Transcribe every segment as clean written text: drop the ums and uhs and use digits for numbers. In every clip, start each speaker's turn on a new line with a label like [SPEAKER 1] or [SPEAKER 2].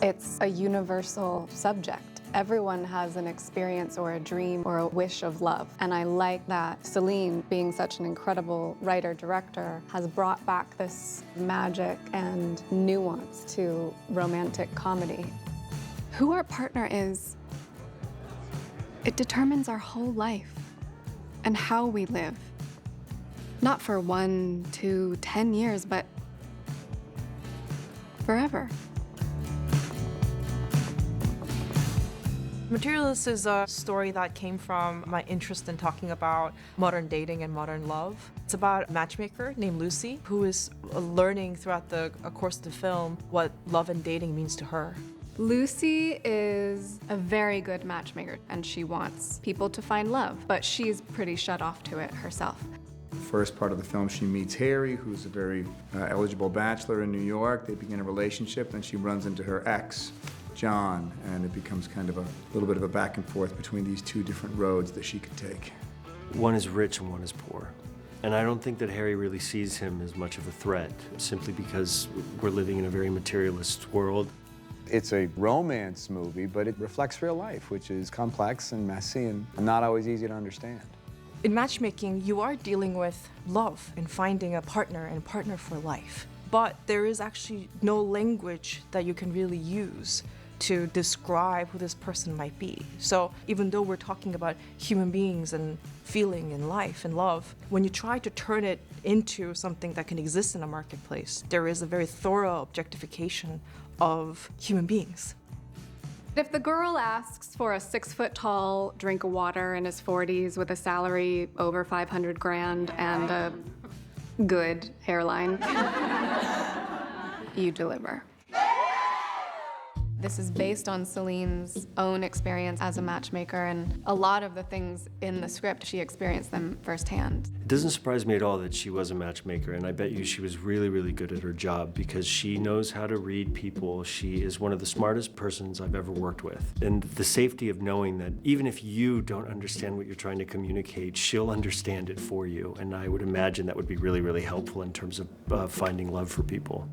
[SPEAKER 1] It's a universal subject. Everyone has an experience or a dream or a wish of love. And I like that Celine, being such an incredible writer-director, has brought back this magic and nuance to romantic comedy. Who our partner is, it determines our whole life and how we live. Not for 1, 2, 10 years, but forever.
[SPEAKER 2] Materialists is a story that came from my interest in talking about modern dating and modern love. It's about a matchmaker named Lucy who is learning throughout the course of the film what love and dating means to her.
[SPEAKER 1] Lucy is a very good matchmaker, and she wants people to find love, but she's pretty shut off to it herself.
[SPEAKER 3] First part of the film, she meets Harry, who's a very eligible bachelor in New York. They begin a relationship, and she runs into her ex, John, and it becomes kind of a little bit of a back and forth between these two different roads that she could take.
[SPEAKER 4] One is rich and one is poor. And I don't think that Harry really sees him as much of a threat, simply because we're living in a very materialist world.
[SPEAKER 5] It's a romance movie, but it reflects real life, which is complex and messy and not always easy to understand.
[SPEAKER 2] In matchmaking, you are dealing with love and finding a partner and a partner for life. But there is actually no language that you can really use to describe who this person might be. So even though we're talking about human beings and feeling and life and love, when you try to turn it into something that can exist in a marketplace, there is a very thorough objectification of human beings.
[SPEAKER 1] If the girl asks for a 6-foot-tall drink of water in his 40s with a salary over 500 grand and a good hairline, you deliver. This is based on Celine's own experience as a matchmaker, and a lot of the things in the script, she experienced them firsthand.
[SPEAKER 4] It doesn't surprise me at all that she was a matchmaker, and I bet you she was really, really good at her job because she knows how to read people. She is one of the smartest persons I've ever worked with. And the safety of knowing that even if you don't understand what you're trying to communicate, she'll understand it for you. And I would imagine that would be really, really helpful in terms of finding love for people.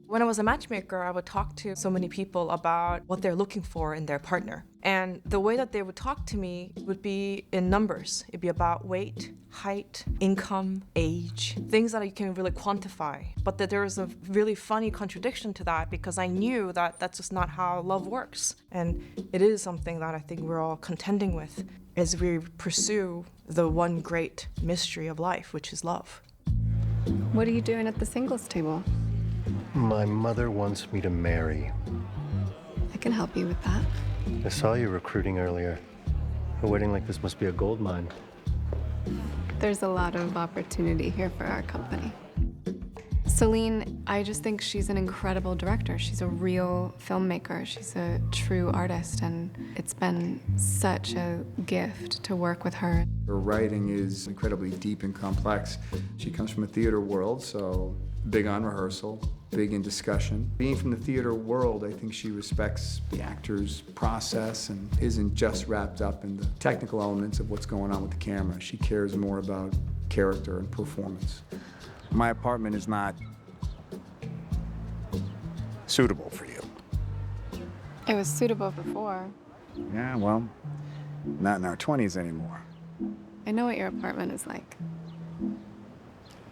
[SPEAKER 2] When I was a matchmaker, I would talk to so many people about what they're looking for in their partner. And the way that they would talk to me would be in numbers. It'd be about weight, height, income, age, things that you can really quantify. But that there was a really funny contradiction to that because I knew that that's just not how love works. And it is something that I think we're all contending with as we pursue the one great mystery of life, which is love.
[SPEAKER 1] What are you doing at the singles table?
[SPEAKER 4] My mother wants me to marry.
[SPEAKER 1] I can help you with that.
[SPEAKER 4] I saw you recruiting earlier. A wedding like this must be a gold mine.
[SPEAKER 1] There's a lot of opportunity here for our company. Celine, I just think she's an incredible director. She's a real filmmaker. She's a true artist, and it's been such a gift to work with her.
[SPEAKER 3] Her writing is incredibly deep and complex. She comes from a theater world, so big on rehearsal, big in discussion. Being from the theater world, I think she respects the actor's process and isn't just wrapped up in the technical elements of what's going on with the camera. She cares more about character and performance.
[SPEAKER 5] My apartment is not suitable for you.
[SPEAKER 1] It was suitable before.
[SPEAKER 5] Yeah, well, not in our 20s anymore.
[SPEAKER 1] I know what your apartment is like.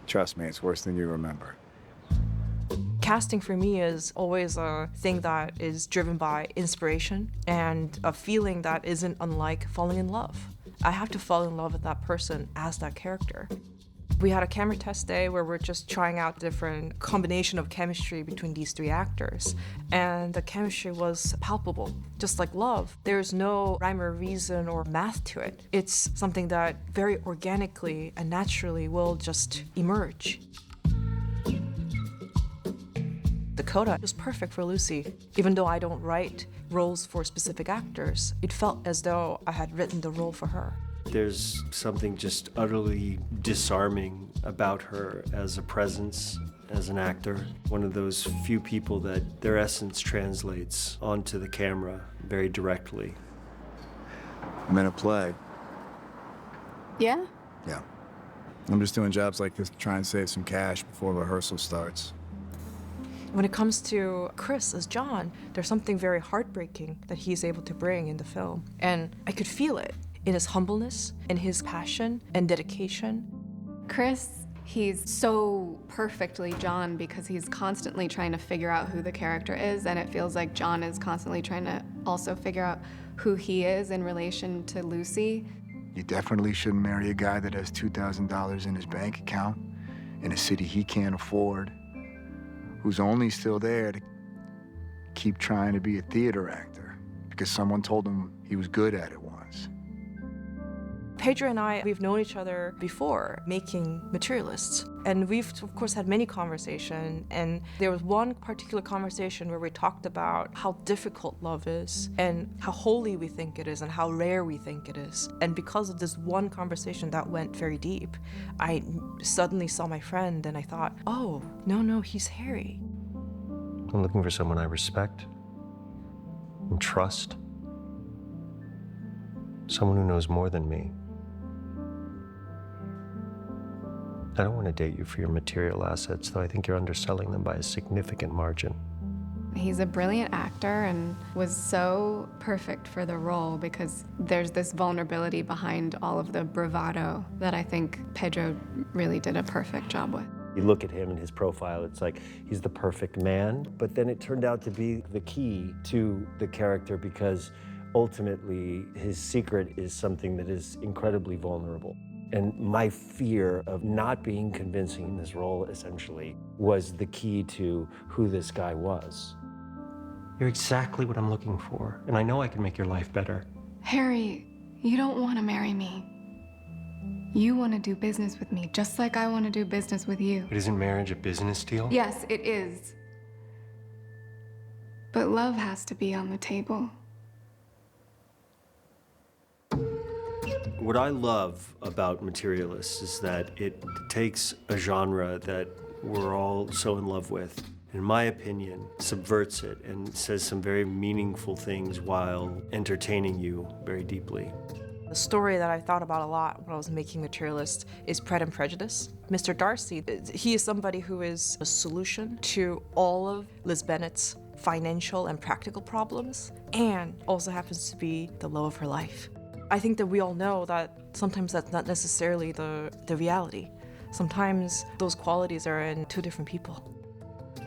[SPEAKER 5] Trust me, it's worse than you remember.
[SPEAKER 2] Casting for me is always a thing that is driven by inspiration and a feeling that isn't unlike falling in love. I have to fall in love with that person as that character. We had a camera test day where we're just trying out different combination of chemistry between these three actors. And the chemistry was palpable, just like love. There's no rhyme or reason or math to it. It's something that very organically and naturally will just emerge. The coda was perfect for Lucy. Even though I don't write roles for specific actors, it felt as though I had written the role for her.
[SPEAKER 4] There's something just utterly disarming about her as a presence, as an actor. One of those few people that their essence translates onto the camera very directly.
[SPEAKER 5] I'm in a play.
[SPEAKER 1] Yeah?
[SPEAKER 5] Yeah. I'm just doing jobs like this to try and save some cash before rehearsal starts.
[SPEAKER 2] When it comes to Chris as John, there's something very heartbreaking that he's able to bring in the film. And I could feel it in his humbleness, in his passion and dedication.
[SPEAKER 1] Chris, he's so perfectly John because he's constantly trying to figure out who the character is, and it feels like John is constantly trying to also figure out who he is in relation to Lucy.
[SPEAKER 6] You definitely shouldn't marry a guy that has $2,000 in his bank account in a city he can't afford, who's only still there to keep trying to be a theater actor because someone told him he was good at it once.
[SPEAKER 2] Pedro and I, we've known each other before making Materialists. And we've, of course, had many conversations. And there was one particular conversation where we talked about how difficult love is and how holy we think it is and how rare we think it is. And because of this one conversation that went very deep, I suddenly saw my friend and I thought, oh, no, he's Harry.
[SPEAKER 4] I'm looking for someone I respect and trust. Someone who knows more than me. I don't want to date you for your material assets, though I think you're underselling them by a significant margin.
[SPEAKER 1] He's a brilliant actor and was so perfect for the role because there's this vulnerability behind all of the bravado that I think Pedro really did a perfect job with.
[SPEAKER 4] You look at him and his profile, it's like he's the perfect man, but then it turned out to be the key to the character because ultimately his secret is something that is incredibly vulnerable. And my fear of not being convincing in this role, essentially, was the key to who this guy was. You're exactly what I'm looking for, and I know I can make your life better.
[SPEAKER 1] Harry, you don't want to marry me. You want to do business with me, just like I want to do business with you.
[SPEAKER 4] But isn't marriage a business deal?
[SPEAKER 1] Yes, it is. But love has to be on the table.
[SPEAKER 4] What I love about Materialists is that it takes a genre that we're all so in love with, in my opinion, subverts it and says some very meaningful things while entertaining you very deeply.
[SPEAKER 2] The story that I thought about a lot when I was making Materialist is Pride and Prejudice. Mr. Darcy, he is somebody who is a solution to all of Liz Bennet's financial and practical problems, and also happens to be the love of her life. I think that we all know that sometimes that's not necessarily the reality. Sometimes those qualities are in two different people.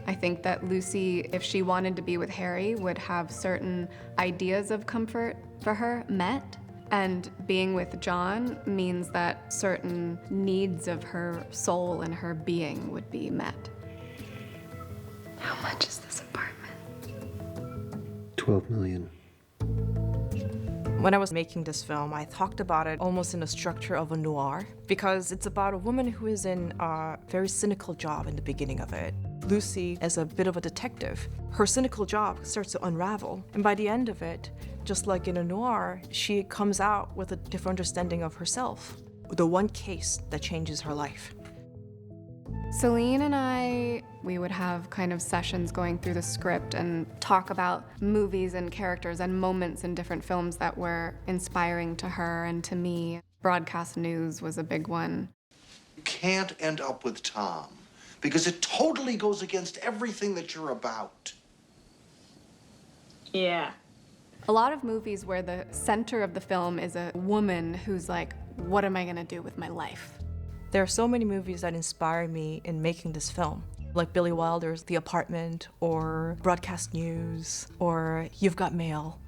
[SPEAKER 1] I think that Lucy, if she wanted to be with Harry, would have certain ideas of comfort for her met. And being with John means that certain needs of her soul and her being would be met. How much is this apartment?
[SPEAKER 4] $12 million.
[SPEAKER 2] When I was making this film, I talked about it almost in the structure of a noir because it's about a woman who is in a very cynical job in the beginning of it. Lucy, as a bit of a detective, her cynical job starts to unravel. And by the end of it, just like in a noir, she comes out with a different understanding of herself, the one case that changes her life.
[SPEAKER 1] Celine and I, we would have kind of sessions going through the script and talk about movies and characters and moments in different films that were inspiring to her and to me. Broadcast news was a big one.
[SPEAKER 7] You can't end up with Tom because it totally goes against everything that you're about.
[SPEAKER 8] Yeah.
[SPEAKER 1] A lot of movies where the center of the film is a woman who's like, what am I gonna do with my life?
[SPEAKER 2] There are so many movies that inspire me in making this film, like Billy Wilder's The Apartment, or Broadcast News, or You've Got Mail.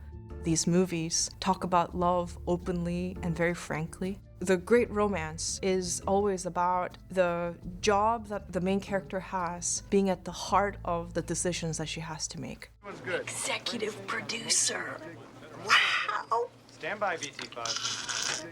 [SPEAKER 2] These movies talk about love openly and very frankly. The great romance is always about the job that the main character has being at the heart of the decisions that she has to make.
[SPEAKER 8] Executive producer. Wow.
[SPEAKER 9] Stand by, BT5.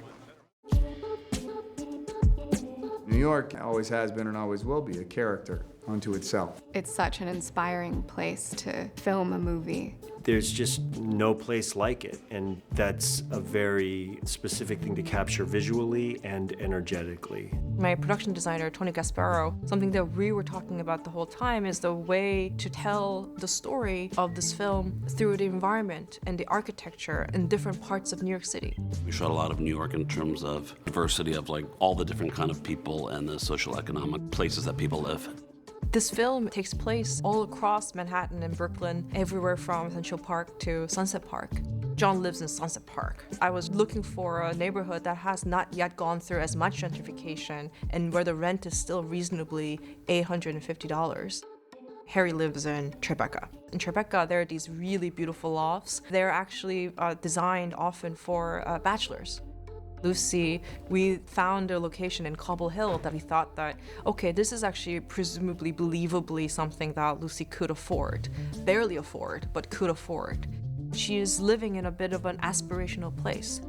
[SPEAKER 3] New York always has been and always will be a character unto itself.
[SPEAKER 1] It's such an inspiring place to film a movie.
[SPEAKER 4] There's just no place like it, and that's a very specific thing to capture visually and energetically.
[SPEAKER 2] My production designer, Tony Gasparo, something that we were talking about the whole time is the way to tell the story of this film through the environment and the architecture in different parts of New York City.
[SPEAKER 10] We shot a lot of New York in terms of diversity of like all the different kind of people and the social economic places that people live.
[SPEAKER 2] This film takes place all across Manhattan and Brooklyn, everywhere from Central Park to Sunset Park. John lives in Sunset Park. I was looking for a neighborhood that has not yet gone through as much gentrification and where the rent is still reasonably $850. Harry lives in Tribeca. In Tribeca, there are these really beautiful lofts. They're actually designed often for bachelors. Lucy, we found a location in Cobble Hill that we thought that, okay, this is actually presumably, believably something that Lucy could afford. Barely afford, but could afford. She is living in a bit of an aspirational place.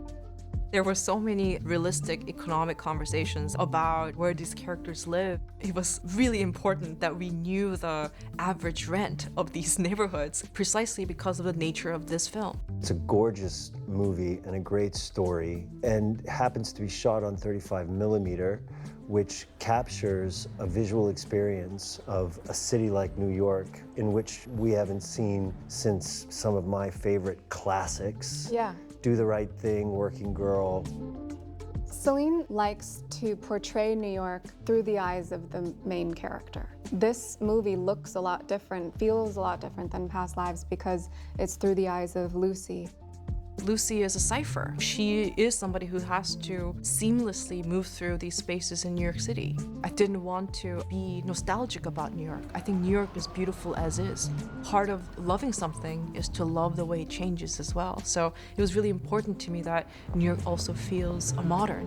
[SPEAKER 2] There were so many realistic economic conversations about where these characters live. It was really important that we knew the average rent of these neighborhoods precisely because of the nature of this film.
[SPEAKER 11] It's a gorgeous movie and a great story, and happens to be shot on 35mm, which captures a visual experience of a city like New York in which we haven't seen since some of my favorite classics.
[SPEAKER 1] Yeah.
[SPEAKER 11] Do the Right Thing, Working Girl.
[SPEAKER 1] Celine likes to portray New York through the eyes of the main character. This movie looks a lot different, feels a lot different than Past Lives because it's through the eyes of Lucy.
[SPEAKER 2] Lucy is a cipher. She is somebody who has to seamlessly move through these spaces in New York City. I didn't want to be nostalgic about New York. I think New York is beautiful as is. Part of loving something is to love the way it changes as well. So it was really important to me that New York also feels modern.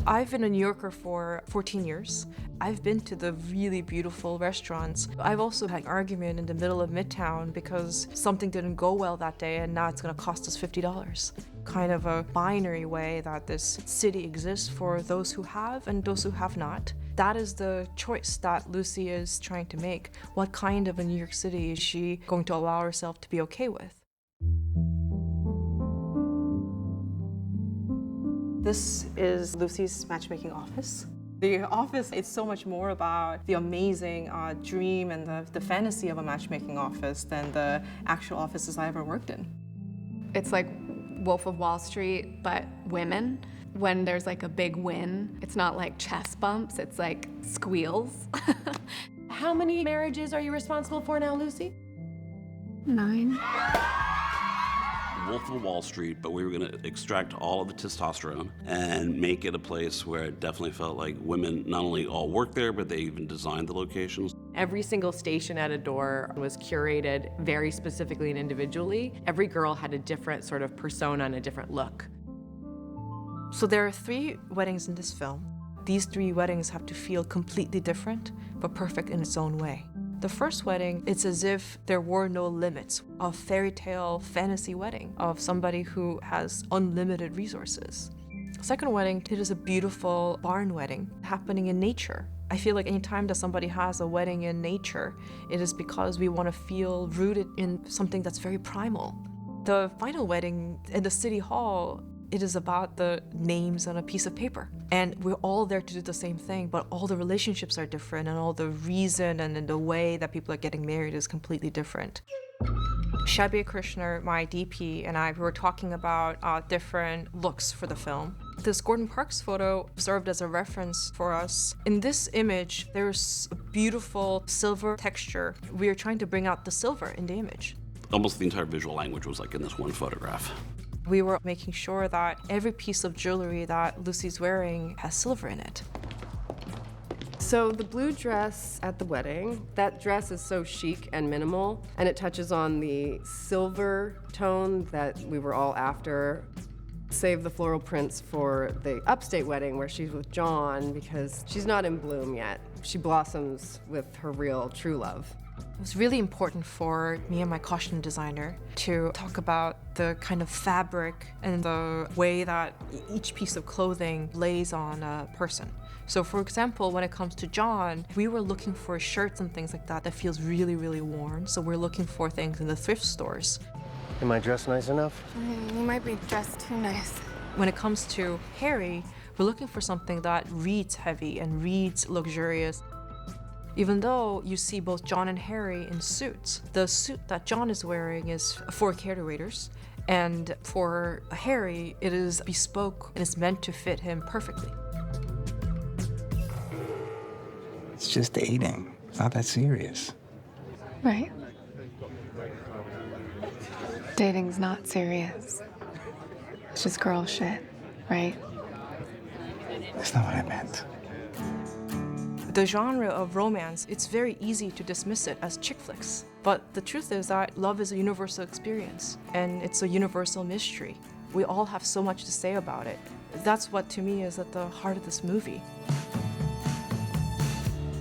[SPEAKER 2] I've been a New Yorker for 14 years. I've been to the really beautiful restaurants. I've also had an argument in the middle of Midtown because something didn't go well that day and now it's gonna cost us $50. Kind of a binary way that this city exists for those who have and those who have not. That is the choice that Lucy is trying to make. What kind of a New York City is she going to allow herself to be okay with?
[SPEAKER 12] This is Lucy's matchmaking office. The office is so much more about the amazing dream and the fantasy of a matchmaking office than the actual offices I ever worked in.
[SPEAKER 1] It's like Wolf of Wall Street, but women. When there's like a big win, it's not like chest bumps, it's like squeals.
[SPEAKER 13] How many marriages are you responsible for now, Lucy?
[SPEAKER 1] 9.
[SPEAKER 10] Wolf of Wall Street, but we were going to extract all of the testosterone and make it a place where it definitely felt like women not only all worked there, but they even designed the locations.
[SPEAKER 13] Every single station at a door was curated very specifically and individually. Every girl had a different sort of persona and a different look.
[SPEAKER 2] So there are 3 weddings in this film. These 3 weddings have to feel completely different, but perfect in its own way. The first wedding, it's as if there were no limits. A fairy tale fantasy wedding of somebody who has unlimited resources. Second wedding, it is a beautiful barn wedding happening in nature. I feel like anytime that somebody has a wedding in nature, it is because we want to feel rooted in something that's very primal. The final wedding in the city hall, it is about the names on a piece of paper. And we're all there to do the same thing, but all the relationships are different and all the reason and the way that people are getting married is completely different. Shabir Krishner, my DP, and I, we were talking about different looks for the film. This Gordon Parks photo served as a reference for us. In this image, there's a beautiful silver texture. We are trying to bring out the silver in the image.
[SPEAKER 10] Almost the entire visual language was like in this one photograph.
[SPEAKER 2] We were making sure that every piece of jewelry that Lucy's wearing has silver in it.
[SPEAKER 13] So the blue dress at the wedding, that dress is so chic and minimal, and it touches on the silver tone that we were all after. Save the floral prints for the upstate wedding where she's with John because she's not in bloom yet. She blossoms with her real true love.
[SPEAKER 2] It was really important for me and my costume designer to talk about the kind of fabric and the way that each piece of clothing lays on a person. So for example, when it comes to John, we were looking for shirts and things like that that feels really, really warm. So we're looking for things in the thrift stores.
[SPEAKER 11] Am I dressed nice enough?
[SPEAKER 1] You might be dressed too nice.
[SPEAKER 2] When it comes to Harry, we're looking for something that reads heavy and reads luxurious. Even though you see both John and Harry in suits, the suit that John is wearing is for caterators, and for Harry, it is bespoke and is meant to fit him perfectly.
[SPEAKER 6] It's just dating. It's not that serious.
[SPEAKER 1] Right. Dating's not serious. It's just girl shit, right?
[SPEAKER 6] That's not what I meant.
[SPEAKER 2] The genre of romance, it's very easy to dismiss it as chick flicks. But the truth is that love is a universal experience, and it's a universal mystery. We all have so much to say about it. That's what, to me, is at the heart of this movie.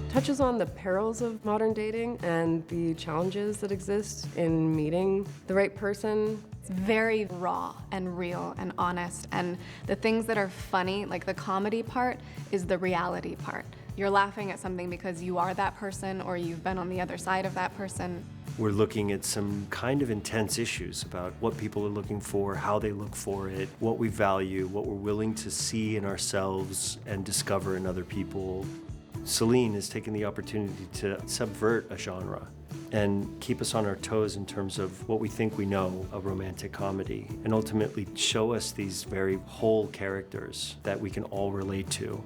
[SPEAKER 13] Touches on the perils of modern dating and the challenges that exist in meeting the right person.
[SPEAKER 1] It's very raw and real and honest, and the things that are funny, like the comedy part, is the reality part. You're laughing at something because you are that person or you've been on the other side of that person.
[SPEAKER 4] We're looking at some kind of intense issues about what people are looking for, how they look for it, what we value, what we're willing to see in ourselves and discover in other people. Celine has taken the opportunity to subvert a genre and keep us on our toes in terms of what we think we know of romantic comedy, and ultimately show us these very whole characters that we can all relate to.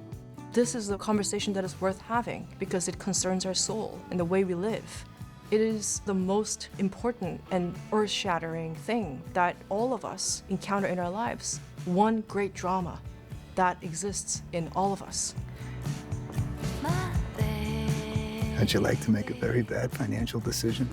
[SPEAKER 2] This is a conversation that is worth having because it concerns our soul and the way we live. It is the most important and earth-shattering thing that all of us encounter in our lives. One great drama that exists in all of us.
[SPEAKER 6] How'd you like to make a very bad financial decision?